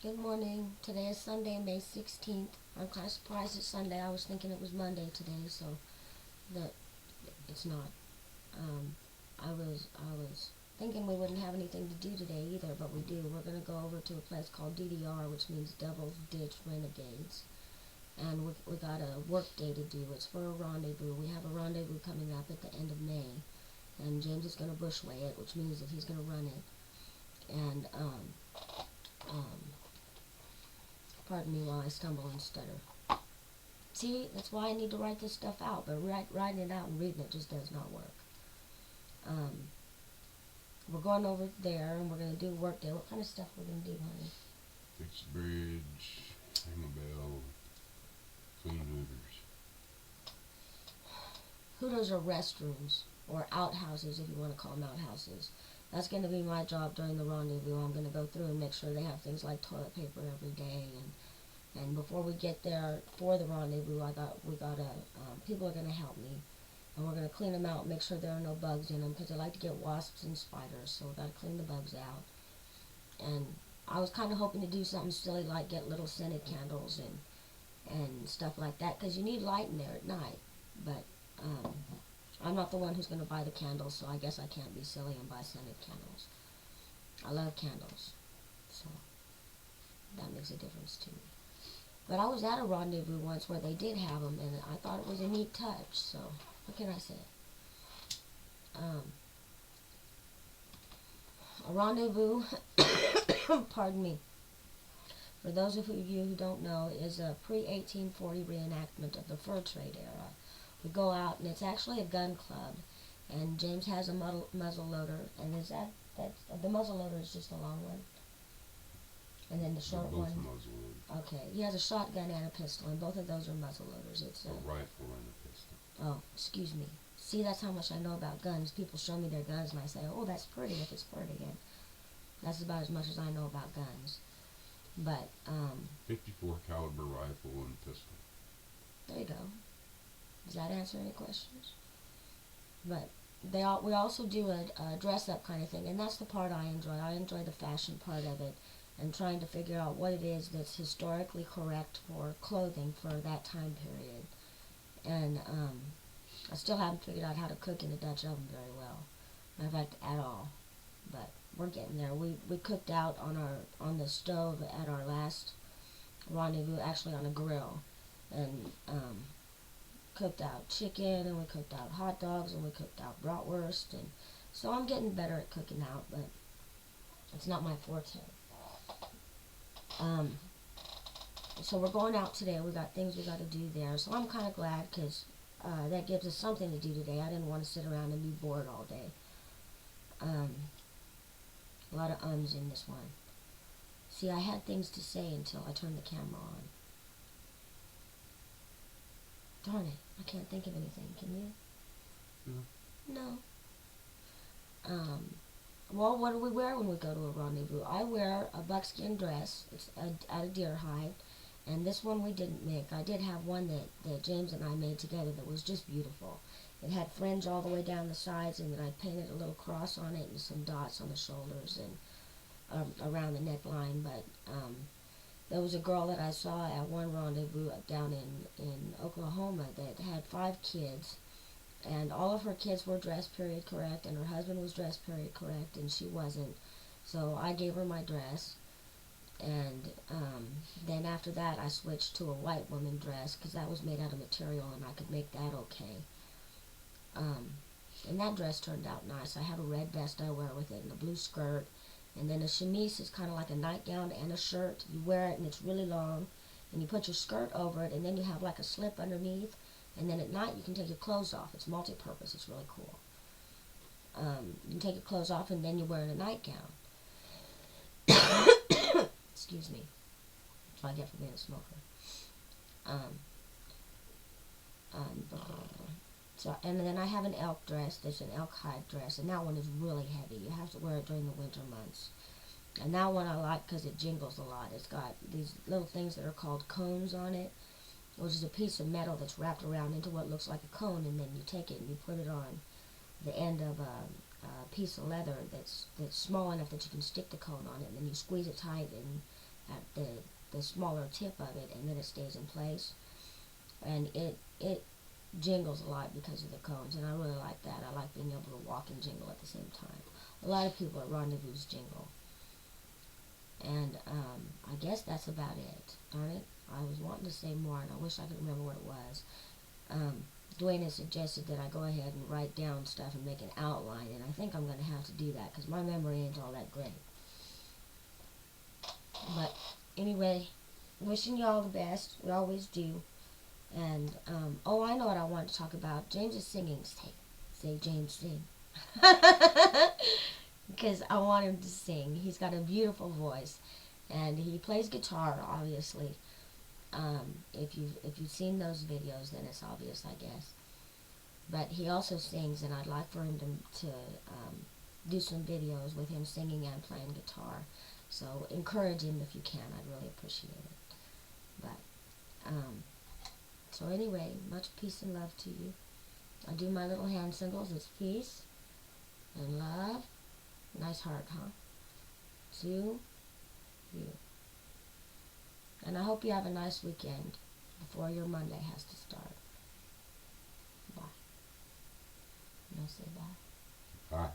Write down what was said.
Good morning. Today is Sunday, May 16th. I'm kind of surprised it's Sunday. I was thinking it was Monday today, so that it's not. Um, I was thinking we wouldn't have anything to do today either, but we do. We're gonna go over to a place called DDR, which means Devil's Ditch Renegades, and we got a work day to do. It's for a rendezvous. We have a rendezvous coming up at the end of May, and James is gonna bushway it, which means that he's gonna run it, and um, pardon me while I stumble and stutter. See, that's why I need to write this stuff out, but writing it out and reading it just does not work. Um, we're going over there, and we're going to do work day. What kind of stuff we're going to do, honey? Fix the bridge, hang a bell, clean hooters. Hooters are restrooms, or outhouses if you want to call them outhouses. That's going to be my job during the rendezvous. I'm going to go through and make sure they have things like toilet paper every day, and before we get there for the rendezvous, people are going to help me, and we're going to clean them out, make sure there are no bugs in them, because I like to get wasps and spiders, so we've got to clean the bugs out. And I was kind of hoping to do something silly like get little scented candles and stuff like that, because you need light in there at night, but I'm not the one who's going to buy the candles, so I guess I can't be silly and buy scented candles. I love candles, so that makes a difference to me. But I was at a rendezvous once where they did have them, and I thought it was a neat touch, so what can I say? A rendezvous, pardon me, for those of you who don't know, is a pre-1840 reenactment of the fur trade era. We go out, and it's actually a gun club, and James has a muzzle loader, and the muzzle loader is just a long one? And then the short one. Okay, he has a shotgun and a pistol, and both of those are muzzle loaders. It's a rifle and a pistol. Oh, excuse me. See, that's how much I know about guns. People show me their guns, and I say, "Oh, that's pretty." If it's pretty, and that's about as much as I know about guns. But 54 caliber rifle and pistol. There you go. Does that answer any questions? But we also do a dress up kind of thing, and that's the part I enjoy. I enjoy the fashion part of it, and trying to figure out what it is that's historically correct for clothing for that time period. And I still haven't figured out how to cook in a Dutch oven very well. Matter of fact, at all. But we're getting there. We cooked out on the stove at our last rendezvous, actually on a grill, and cooked out chicken, and we cooked out hot dogs, and we cooked out bratwurst, and so I'm getting better at cooking out, but it's not my forte. So we're going out today. We got things we got to do there. So I'm kind of glad, because that gives us something to do today. I didn't want to sit around and be bored all day. A lot of ums in this one. See, I had things to say until I turned the camera on. Darn it, I can't think of anything. Can you? No. Well, what do we wear when we go to a rendezvous? I wear a buckskin dress. It's out of deer hide. And this one we didn't make. I did have one that James and I made together that was just beautiful. It had fringe all the way down the sides, and then I painted a little cross on it and some dots on the shoulders and around the neckline. But there was a girl that I saw at one rendezvous down in Oklahoma that had 5 kids. And all of her kids were dressed period correct, and her husband was dressed period correct, and she wasn't. So I gave her my dress, and then after that I switched to a white woman dress, because that was made out of material, and I could make that okay. And that dress turned out nice. I have a red vest I wear with it, and a blue skirt, and then a chemise is kind of like a nightgown and a shirt. You wear it, and it's really long, and you put your skirt over it, and then you have like a slip underneath. And then at night you can take your clothes off. It's multi-purpose. It's really cool. You can take your clothes off, and then you're wearing a nightgown. Excuse me. That's what I get for being a smoker. So, and then I have an elk dress. There's an elk hide dress, and that one is really heavy. You have to wear it during the winter months. And that one I like because it jingles a lot. It's got these little things that are called cones on it, which is a piece of metal that's wrapped around into what looks like a cone, and then you take it and you put it on the end of a piece of leather that's small enough that you can stick the cone on it, and then you squeeze it tight, and at the smaller tip of it, and then it stays in place. And it jingles a lot because of the cones, and I really like that. I like being able to walk and jingle at the same time. A lot of people at rendezvous jingle. And I guess that's about it. Darn it, I was wanting to say more, and I wish I could remember what it was. Dwayne has suggested that I go ahead and write down stuff and make an outline, and I think I'm going to have to do that because my memory ain't all that great. But anyway, wishing you all the best. We always do. And, oh, I know what I want to talk about. James is singing. Say James, sing. Because I want him to sing. He's got a beautiful voice. And he plays guitar, obviously. If you've seen those videos, then it's obvious, I guess. But he also sings, and I'd like for him to do some videos with him singing and playing guitar. So encourage him if you can. I'd really appreciate it. But, so anyway, much peace and love to you. I do my little hand symbols. It's peace and love. Nice heart, huh? To you. And I hope you have a nice weekend before your Monday has to start. Bye. You want to say bye? Bye.